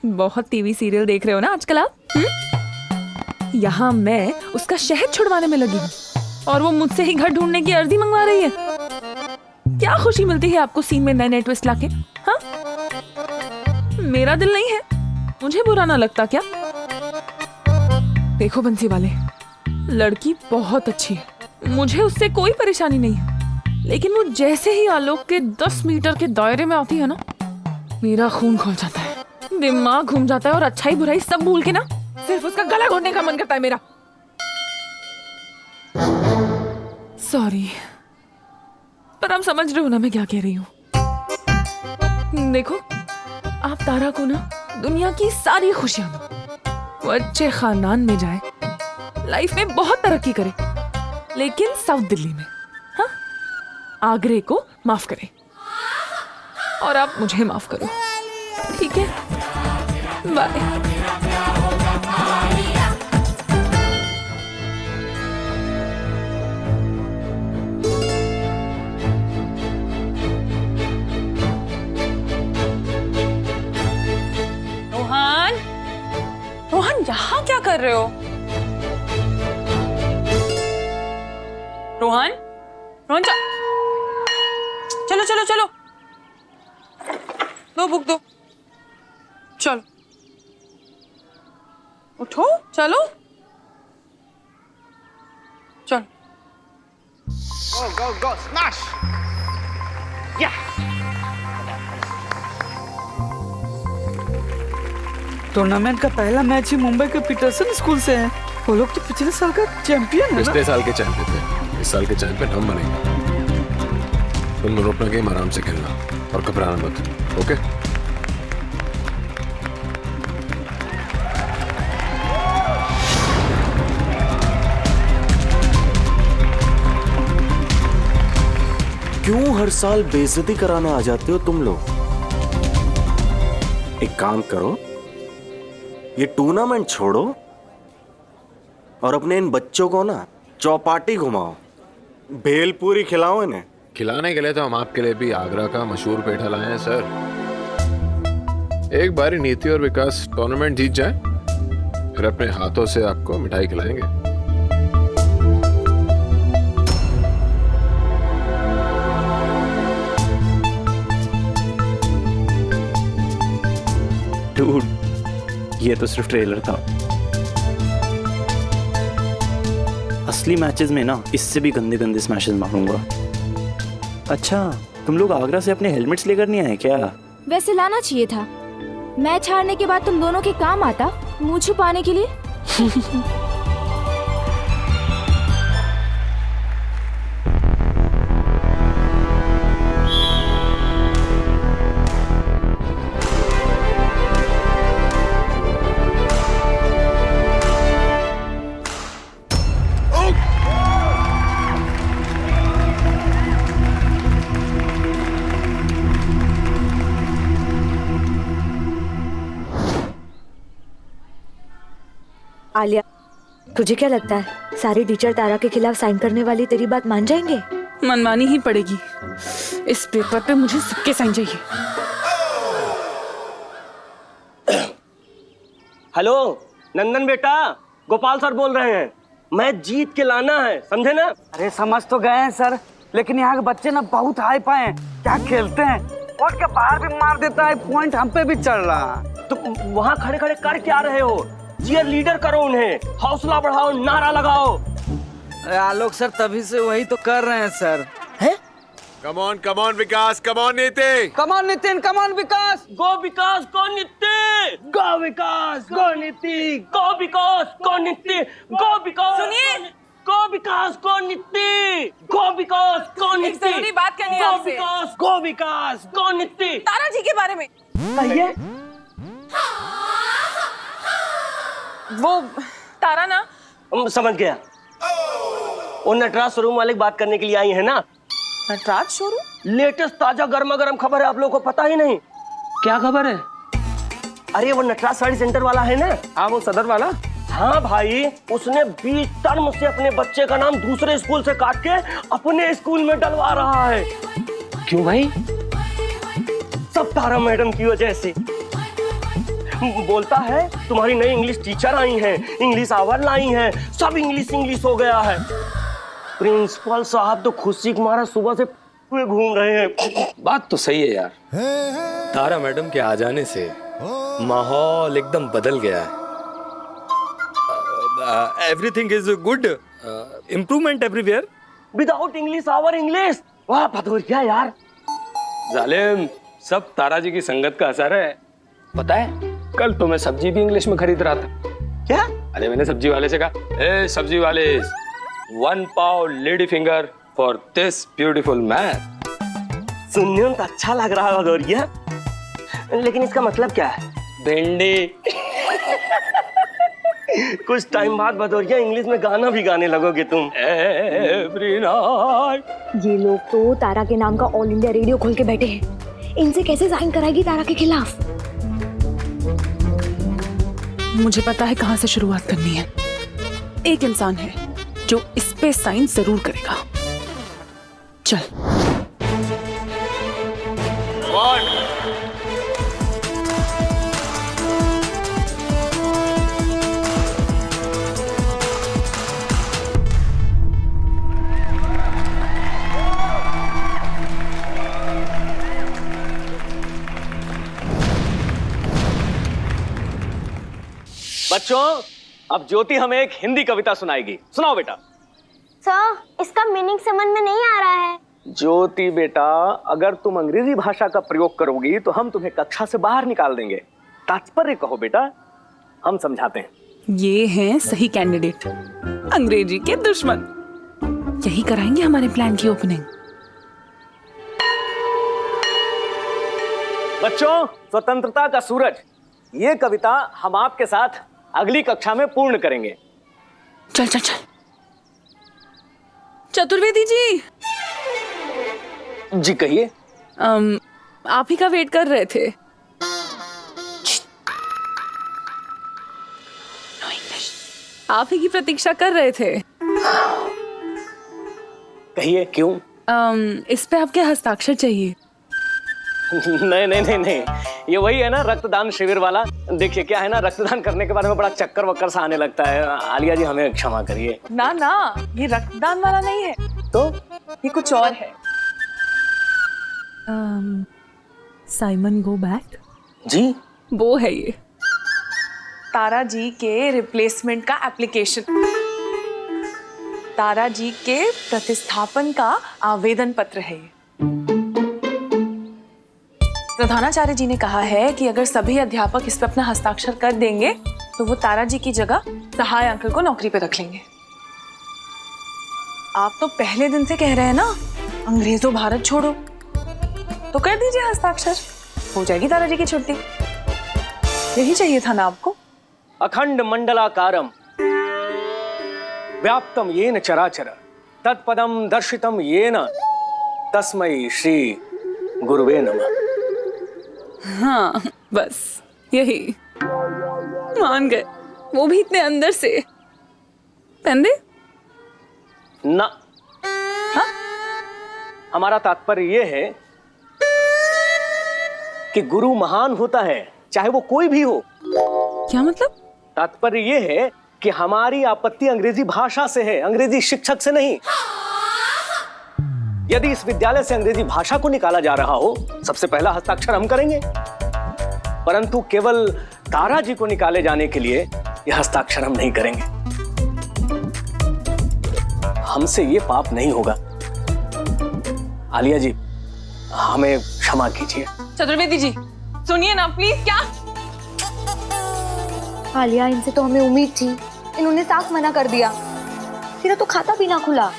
बहुत TV serial देख रहे हो ना आजकल आप? यहाँ मैं उसका शहद छुड़वाने में लगी हूँ और वो मुझसे ही घर ढूंढने की अर्जी मंगवा रही है। क्या खुशी मिलती है आपको सीन में नए नए ट्विस्ट लाके? हाँ, मेरा दिल नहीं है, मुझे बुरा ना लगता क्या? देखो बंसी वाले, लड़की बहुत अच्छी है, मुझे उससे कोई परेशानी नहीं है, लेकिन वो जैसे ही आलोक के 10 मीटर के दायरे में आती है ना, मेरा खून खौल जाता है, दिमाग घूम जाता है और अच्छाई बुराई सब भूल के ना सिर्फ उसका गला घोटने का मन करता है मेरा। सॉरी, पर आप समझ रहे हो ना मैं क्या कह रही हूँ? देखो, आप तारा को ना दुनिया की सारी खुशियां दो, वो अच्छे खानदान में जाए, लाइफ में बहुत तरक्की करे, लेकिन साउथ दिल्ली में, हाँ, आगरे को माफ करे और आप मुझे माफ करो, ठीक है? बाय। रोहन, रोहन यहाँ क्या कर रहे हो? रोहन, रोहन चलो चलो चलो, दो बुक दो, चलो उठो, चलो चलो। Go, go, go, smash! Yeah! Tournament का पहला मैच ही मुंबई के पीटरसन स्कूल से है। वो लोग तो पिछले साल का चैंपियन है ना? पिछले साल के चैंपियन थे, इस साल के चैंपियन हम बनेंगे। तुम दोनों अपना गेम आराम से खेलना और घबराना मत, ओके? क्यों हर साल बेइज्जती कराने आ जाते हो तुम लोग? एक काम करो, ये टूर्नामेंट छोड़ो और अपने इन बच्चों को ना चौपाटी घुमाओ, भेलपूरी खिलाओ इन्हें। खिलाने के लिए तो हम आपके लिए भी आगरा का मशहूर पेठा लाए हैं सर। एक बारी नीति और विकास टूर्नामेंट जीत जाए, फिर अपने हाथों से आपको मिठाई खिलाएंगे। डूड, ये तो सिर्फ ट्रेलर था। असली मैचेस में ना इससे भी गंदे गंदे स्मैशेस मारूंगा। अच्छा, तुम लोग आगरा से अपने हेलमेट्स लेकर नहीं आए क्या? वैसे लाना चाहिए था, मैच हारने के बाद तुम दोनों के काम आता मुंह छुपाने के लिए। आलिया, तुझे क्या लगता है सारी टीचर तारा के खिलाफ साइन करने वाली तेरी बात मान जाएंगे? मनमानी ही पड़ेगी। इस पेपर पे मुझे सबके साइन चाहिए। हेलो नंदन बेटा, गोपाल सर बोल रहे हैं। मैच जीत के लाना है, समझे ना? अरे समझ तो गए हैं सर, लेकिन यहाँ के बच्चे ना बहुत हाई पाए हैं, क्या खेलते हैं। कोर्ट के बाहर भी मार देता है, पॉइंट हम पे भी चढ़ रहा। तो वहाँ खड़े खड़े कर क्या रहे हो? चीयर लीडर करो उन्हें, हौसला बढ़ाओ, नारा लगाओ। आलोक सर तभी से वही तो कर रहे हैं सर। है? कम on Vikas, come on Niti, come on Nitin, come on Vikas, go Vikas go Niti, go Vikas go Niti, go Vikas go Niti, go विकास। सुनिए, गो Vikas go Niti, go Vikas go नीति। एक जरूरी बात करनी है आपसे। गो विकास गो नीति। तारा जी के बारे में कहिए। वो तारा ना, समझ गया, वो नटराज शोरूम वाले की बात करने के लिए आई है ना? नटराज शोरूम? लेटेस्ट ताजा गर्मा गर्म खबर है, आप लोगों को पता ही नहीं? क्या खबर है? अरे वो नटराज साड़ी सेंटर वाला है ना? हाँ वो सदर वाला। हाँ भाई, उसने 20 टर्म से अपने बच्चे का नाम दूसरे स्कूल से काट के अपने स्कूल में डलवा रहा है। क्यों भाई? सब तारा मैडम की वजह से। बोलता है तुम्हारी नई इंग्लिश टीचर आई हैं, इंग्लिश आवर लाई हैं, सब इंग्लिश इंग्लिश हो गया है। प्रिंसिपल साहब तो खुशी के मारा सुबह से हुए घूम रहे हैं। बात तो सही है यार, तारा मैडम के आ जाने से माहौल एकदम बदल गया है। Everything is good, improvement everywhere. Without English our English, वाह भदौरिया यार। जालिम, सब तारा जी की संगत का असर है। पता है कल तो मैं सब्जी भी इंग्लिश में खरीद रहा था। क्या? अरे मैंने सब्जी वाले से कहा, ए सब्जी वाले, 1 पाव lady finger for this beautiful man. सुनने में तो अच्छा लग रहा है भदौरिया, लेकिन इसका मतलब क्या है? भिंडी। कुछ टाइम बाद भदौरिया इंग्लिश में गाना भी गाने लगोगे तुम। Every night. ये लोग तो तारा के नाम का ऑल इंडिया रेडियो खोल के बैठे हैं। इनसे कैसे साइन कराएगी तारा के खिलाफ? मुझे पता है कहां से शुरुआत करनी है। एक इंसान है जो इस पे साइन जरूर करेगा। चल। बच्चों, अब ज्योति हमें एक हिंदी कविता सुनाएगी। सुनाओ बेटा। सर, इसका मीनिंग समझ में नहीं आ रहा है। ज्योति बेटा, अगर तुम अंग्रेजी भाषा का प्रयोग करोगी तो हम तुम्हें कक्षा से बाहर निकाल देंगे। तात्पर्य कहो बेटा, हम समझाते हैं। ये हैं सही कैंडिडेट, अंग्रेजी के दुश्मन। यही कराएंगे हमारे प्लान की ओपनिंग। बच्चों, स्वतंत्रता का सूरज, ये कविता हम आपके साथ अगली कक्षा में पूर्ण करेंगे। चल चल चल। चतुर्वेदी जी। जी कहिए। आप ही का वेट कर रहे थे। आप ही की प्रतीक्षा कर रहे थे। कहिए क्यों? इस पे आपके हस्ताक्षर चाहिए। नहीं नहीं नहीं नहीं, ये वही है ना रक्तदान शिविर वाला। देखिए क्या है ना, रक्तदान करने के बारे में बड़ा चक्कर वक्कर सा आने लगता है। आलिया जी हमें क्षमा करिए। ना ना, ये रक्तदान वाला नहीं है, तो ये कुछ और है। साइमन गो बैक जी, वो है ये तारा जी के रिप्लेसमेंट का एप्लीकेशन, तारा जी के प्रतिस्थापन का आवेदन पत्र है ये। प्रधानाचार्य जी ने कहा है कि अगर सभी अध्यापक इस पर अपना हस्ताक्षर कर देंगे तो वो तारा जी की जगह सहाय अंकल को नौकरी पे रख लेंगे। आप तो पहले दिन से कह रहे हैं ना, अंग्रेजों भारत छोड़ो, तो कर दीजिए हस्ताक्षर, हो जाएगी तारा जी की छुट्टी। यही चाहिए था ना आपको। अखंड मंडलाकारम व्याप्तम येन चराचर तत्पदम दर्शितम येन तस्मै श्री गुरुवे नमः। हाँ बस यही, मान गए, वो भी इतने अंदर से। पहन दे ना। हाँ? हमारा तात्पर्य ये है कि गुरु महान होता है, चाहे वो कोई भी हो। क्या मतलब? तात्पर्य ये है कि हमारी आपत्ति अंग्रेजी भाषा से है, अंग्रेजी शिक्षक से नहीं। यदि इस विद्यालय से अंग्रेजी भाषा को निकाला जा रहा हो, सबसे पहला हस्ताक्षर हम करेंगे, परंतु केवल तारा जी को निकाले जाने के लिए यह हस्ताक्षर हम नहीं करेंगे। हमसे ये पाप नहीं होगा। आलिया जी, हमें क्षमा कीजिए। चतुर्वेदी जी सुनिए ना प्लीज। क्या आलिया, इनसे तो हमें उम्मीद थी, इन्होंने साफ मना कर दिया। तेरा तो खाता पीना खुला।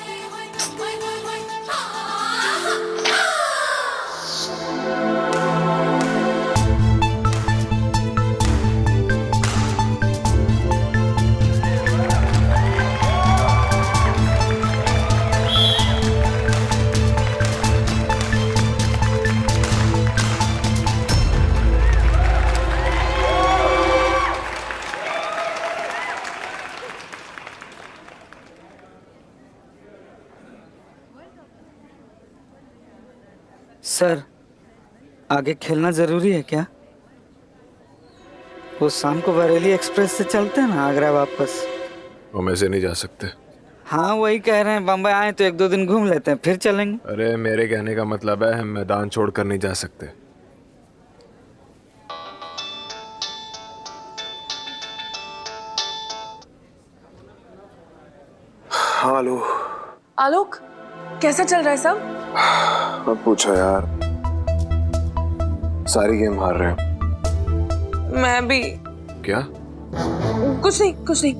सर, आगे खेलना जरूरी है क्या? वो शाम को बरेली एक्सप्रेस से चलते हैं ना आगरा वापस। हम ऐसे नहीं जा सकते। हाँ वही कह रहे हैं, बम्बई आए तो 1-2 दिन घूम लेते हैं फिर चलेंगे। अरे मेरे कहने का मतलब है हम मैदान छोड़कर नहीं जा सकते। हेलो आलोक, कैसा चल रहा है सब? मत पूछो यार, सारी गेम हार रहे हैं। मैं भी। क्या? कुछ नहीं, कुछ नहीं।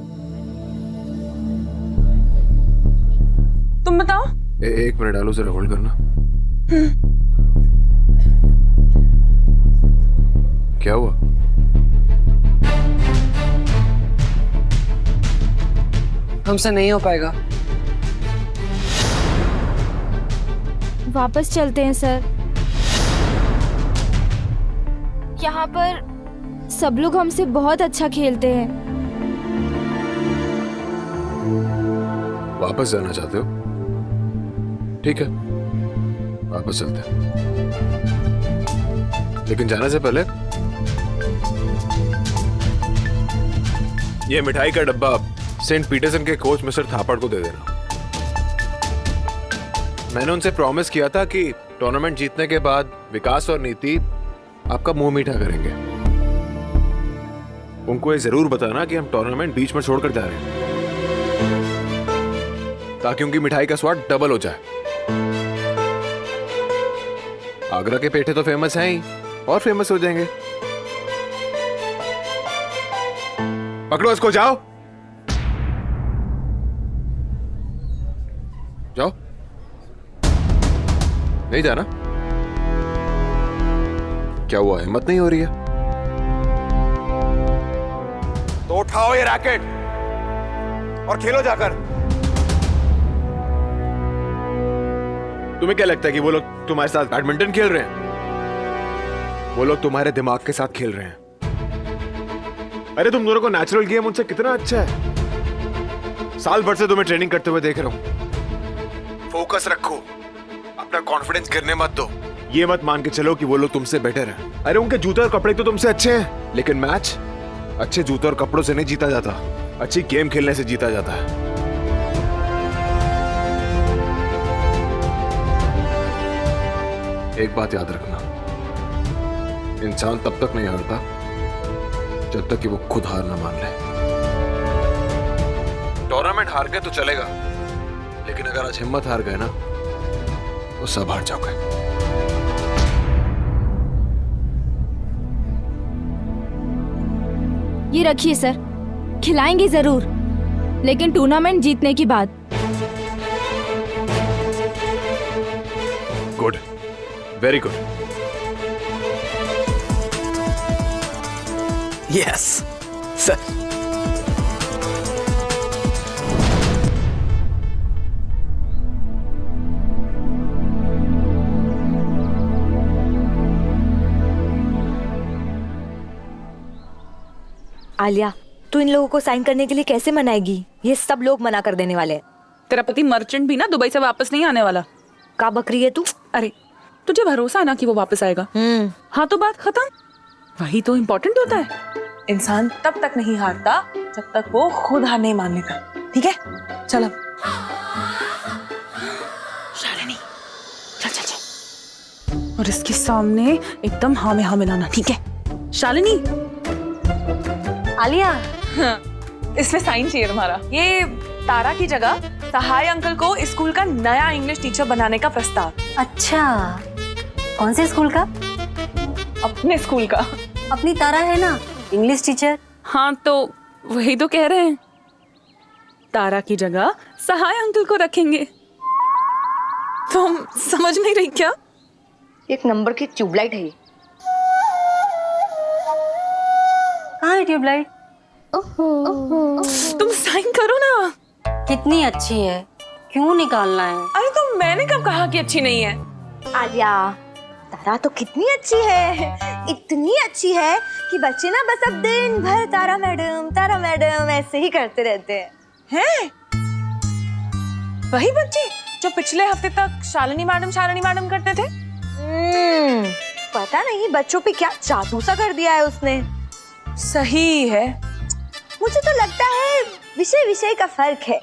तुम बताओ। एक मिनट आलू, जरा होल्ड करना। क्या हुआ? हमसे नहीं हो पाएगा। वापस चलते हैं सर। यहाँ पर सब लोग हमसे बहुत अच्छा खेलते हैं। वापस जाना चाहते हो? ठीक है, वापस चलते हैं, लेकिन जाने से पहले ये मिठाई का डब्बा सेंट पीटरसन के कोच मिस्टर थापड़ को दे देना। मैंने उनसे प्रॉमिस किया था कि टूर्नामेंट जीतने के बाद विकास और नीति आपका मुंह मीठा करेंगे। उनको ये जरूर बताना कि हम टूर्नामेंट बीच में छोड़कर जा रहे हैं, ताकि उनकी मिठाई का स्वाद डबल हो जाए। आगरा के पेठे तो फेमस हैं ही, और फेमस हो जाएंगे। पकड़ो इसको, जाओ जाओ। नहीं जाना? क्या हुआ, हिम्मत नहीं हो रही है? तो उठाओ ये रैकेट और खेलो जाकर। तुम्हें क्या लगता है कि वो लोग तुम्हारे साथ बैडमिंटन खेल रहे हैं? वो लोग तुम्हारे दिमाग के साथ खेल रहे हैं। अरे तुम दोनों को नेचुरल गेम उनसे कितना अच्छा है। साल भर से तुम्हें ट्रेनिंग करते हुए देख रहा हूं। फोकस रखो, अपना कॉन्फिडेंस गिरने मत दो। ये मत मान के चलो कि वो लोग तुमसे बेटर हैं। अरे उनके जूते और कपड़े तो तुमसे अच्छे हैं, लेकिन मैच अच्छे जूते और कपड़ों से नहीं जीता जाता, अच्छी गेम खेलने से जीता जाता है। एक बात याद रखना, इंसान तब तक नहीं हारता जब तक कि वो खुद हार ना मान ले। टूर्नामेंट हार गए तो चलेगा, लेकिन अगर आज हिम्मत हार गए ना तो सब हार जाओगे। ये रखिए सर, खिलाएंगे जरूर, लेकिन टूर्नामेंट जीतने की बात। Good, very good. Yes sir. Alia, तू इन लोगों को साइन करने के लिए कैसे मनाएगी? ये सब लोग मना कर देने वाले हैं। तेरा पति मर्चेंट भी ना दुबई से वापस नहीं आने वाला। का बकरी है तू? अरे तुझे भरोसा है ना कि वो वापस आएगा? हाँ तो बात खत्म। वही तो इम्पोर्टेंट होता है। इंसान तब तक नहीं हारता जब तक वो खुद हार नहीं मान लेता। ठीक है, चल अब। शालिनी, चल चल चल। और इसके सामने एकदम हाँ में हाँ मिलाना, ठीक है? शालिनी। आलिया, हाँ, इसमें साइन चाहिए तुम्हारा। ये तारा की जगह सहाय अंकल को स्कूल का नया इंग्लिश टीचर बनाने का प्रस्ताव। अच्छा, कौन से स्कूल का? अपने स्कूल का। अपनी तारा है ना इंग्लिश टीचर। हाँ तो वही तो कह रहे हैं, तारा की जगह सहाय अंकल को रखेंगे। तुम समझ नहीं रही क्या? एक नंबर की ट्यूबलाइट है ये। कहाँ है ट्यूबलाइट? तुम साइन करो ना। कितनी अच्छी है, क्यों निकालना है? अरे तो मैंने कब कहा कि अच्छी नहीं है? आलिया, तारा तो कितनी अच्छी है, इतनी अच्छी है कि बच्चे ना बस अब दिन भर तारा मैडम ऐसे ही करते रहते हैं। हैं? वही बच्चे जो पिछले हफ्ते तक शालिनी मैडम करते थे? पता नहीं बच्चों पे क्या जादू सा कर दिया है उसने। सही है। मुझे तो लगता है विषय विषय का फर्क है।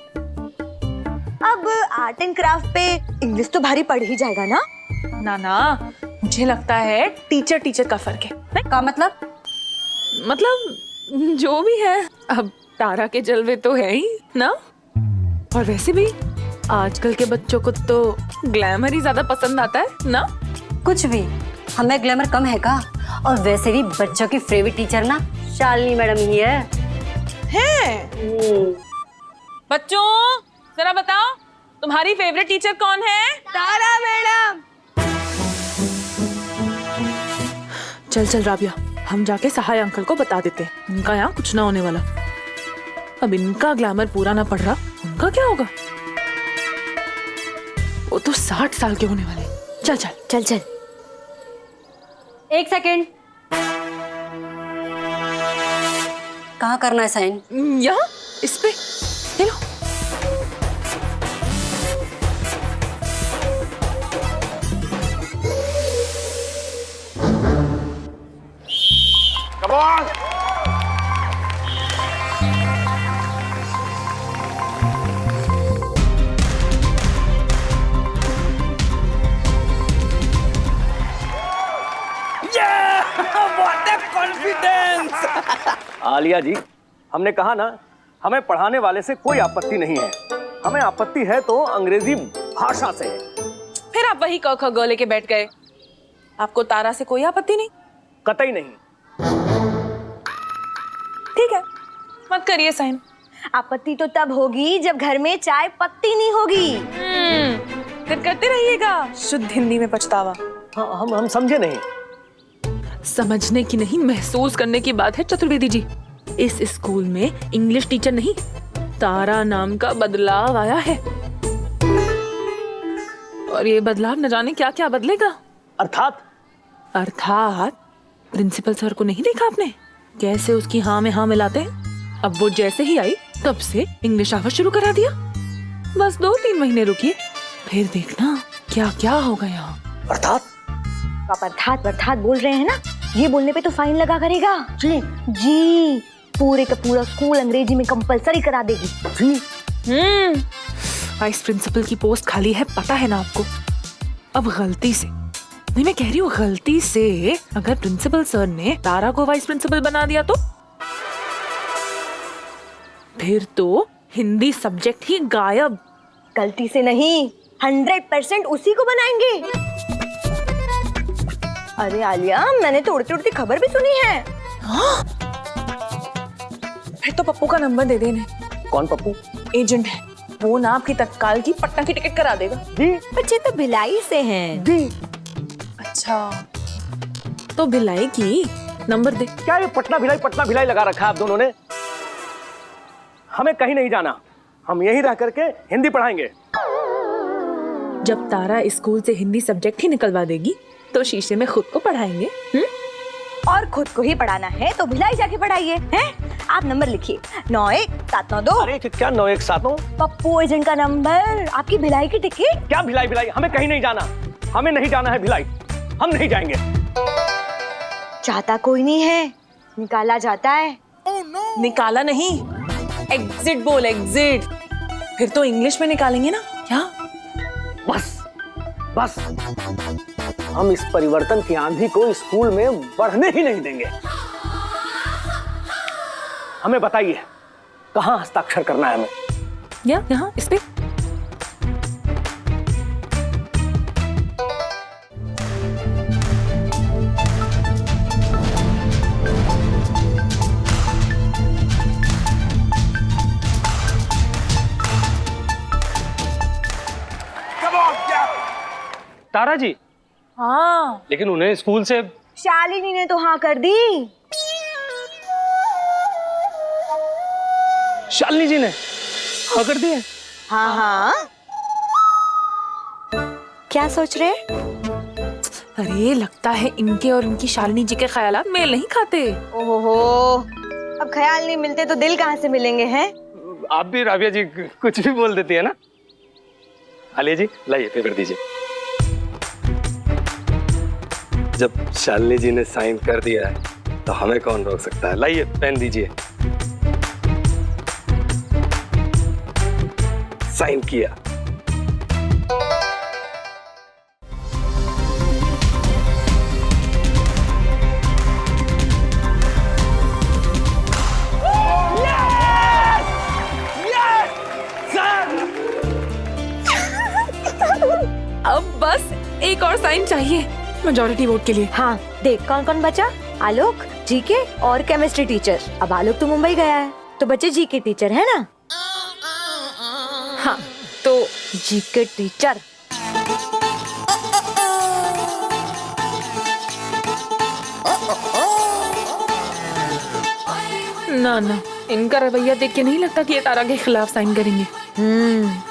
अब आर्ट एंड क्राफ्ट पे इंग्लिश तो भारी पड़ ही जाएगा ना। ना ना, मुझे लगता है टीचर टीचर का फर्क है। का मतलब? मतलब जो भी है, अब तारा के जलवे तो है ही ना। और वैसे भी आजकल के बच्चों को तो ग्लैमर ही ज्यादा पसंद आता है ना। कुछ भी, हमें ग्लैमर कम है का? और वैसे भी बच्चों की फेवरेट टीचर ना शालिनी मैडम ही है। बच्चों जरा बताओ, तुम्हारी फेवरेट टीचर कौन है? तारा मैडम। चल चल राबिया, हम जाके सहाय अंकल को बता देते हैं, इनका यहाँ कुछ ना होने वाला। अब इनका ग्लैमर पूरा ना पड़ रहा, उनका क्या होगा? वो तो 60 साल के होने वाले। चल चल चल चल। 1 सेकेंड, कहाँ करना है साइन? यहाँ इस पे ले लो। Come on! आलिया जी, हमने कहा ना, हमें पढ़ाने वाले से कोई आपत्ति नहीं है। हमें आपत्ति है तो अंग्रेजी भाषा से है। फिर आप वही क ख ग लेके बैठ गए। आपको तारा से कोई आपत्ति नहीं? कतई नहीं। ठीक है, मत करिए साइन। आपत्ति तो तब होगी जब घर में चाय पत्ती नहीं होगी। फिर करते रहिएगा शुद्ध हिंदी में पछतावा। हाँ, हम समझे नहीं। समझने की नहीं, महसूस करने की बात है चतुर्वेदी जी। इस स्कूल में इंग्लिश टीचर नहीं, तारा नाम का बदलाव आया है। और ये बदलाव न जाने क्या क्या बदलेगा। अर्थात प्रिंसिपल सर को नहीं देखा आपने कैसे उसकी हाँ में हाँ मिलाते हैं? अब वो जैसे ही आई तब से इंग्लिश आवाज शुरू करा दिया। बस 2-3 महीने रुकिए, फिर देखना क्या क्या होगा यहाँ। अर्थात आप अर्थात बोल रहे हैं ना, ये बोलने पे तो फाइन लगा करेगा। जी जी, पूरे का पूरा स्कूल अंग्रेजी में कंपलसरी करा देगी। जी। वाइस प्रिंसिपल की पोस्ट खाली है, पता है ना आपको। अब गलती से नहीं, मैं कह रही हूँ गलती से अगर प्रिंसिपल सर ने तारा को वाइस प्रिंसिपल बना दिया तो फिर तो हिंदी सब्जेक्ट ही गायब। गलती से नहीं, 100% उसी को बनाएंगे। अरे आलिया, मैंने तो उड़ती उड़ती खबर भी सुनी है। हाँ? फिर तो पप्पू का नंबर दे देने। कौन पप्पू? एजेंट है वो ना, आपकी तत्काल की पटना की टिकट करा देगा। जी। बच्चे तो भिलाई से हैं। जी। अच्छा, तो भिलाई की नंबर दे। क्या ये पटना भिलाई लगा रखा है आप दोनों ने? हमें कहीं नहीं जाना, हम यहीं रह करके हिंदी पढ़ाएंगे। जब तारा स्कूल से हिंदी सब्जेक्ट ही निकलवा देगी तो शीशे में खुद को पढ़ाएंगे। और खुद को ही पढ़ाना है तो भिलाई जाके पढ़ाइए। हैं? आप नंबर लिखिए 91-792। अरे क्या 9179? पप्पू एजेंट का नंबर। आपकी भिलाई की टिकट। क्या भिलाई? हमें कहीं नहीं जाना, हमें नहीं जाना है भिलाई, हम नहीं जाएंगे। जाता कोई नहीं है, निकाला जाता है। निकाला नहीं, एग्जिट बोल, एग्जिट। फिर तो इंग्लिश में निकालेंगे ना क्या? बस हम इस परिवर्तन की आंधी को स्कूल में बढ़ने ही नहीं देंगे। हमें बताइए कहाँ हस्ताक्षर करना है हमें? यहाँ इस पे। तारा जी। हाँ, लेकिन उन्हें स्कूल से शालिनी ने तो हाँ कर दी। शालिनी जी ने हाँ कर दी है? हाँ। क्या सोच रहे? अरे लगता है इनके और इनकी शालिनी जी के ख्यालात मेल नहीं खाते। ओहो, अब ख्याल नहीं मिलते तो दिल कहाँ से मिलेंगे हैं? आप भी राबिया जी कुछ भी बोल देती है ना। आलिया जी लाइए पेपर दीजिए। जब शालिनी जी ने साइन कर दिया है तो हमें कौन रोक सकता है। लाइए पेन दीजिए। साइन किया। अब बस एक और साइन चाहिए मेजॉरिटी वोट के लिए। हाँ देख कौन कौन बचा। आलोक, जीके और केमिस्ट्री टीचर। अब आलोक तो मुंबई गया है तो बचे जीके टीचर है ना। हाँ तो जीके टीचर। ना ना, इनका रवैया देख के नहीं लगता कि ये तारा के खिलाफ साइन करेंगे।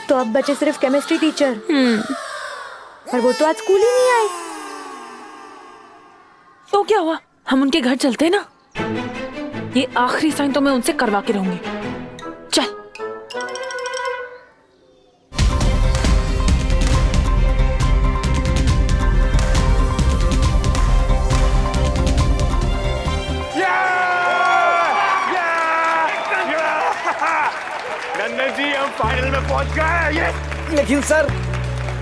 तो अब बचे सिर्फ केमिस्ट्री टीचर। पर वो तो आज स्कूल ही नहीं आए। तो क्या हुआ, हम उनके घर चलते हैं ना। ये आखिरी साइन तो मैं उनसे करवा के रहूंगी। चल। नंदन जी हम फाइनल में पहुंच गए। लेकिन सर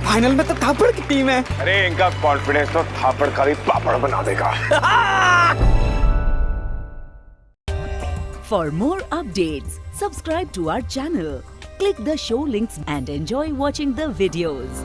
फाइनल में तो थापड़ की टीम है। अरे इनका कॉन्फिडेंस तो थापड़ का भी पापड़ बना देगा। For more updates, subscribe to our channel, click the show links and enjoy watching the videos.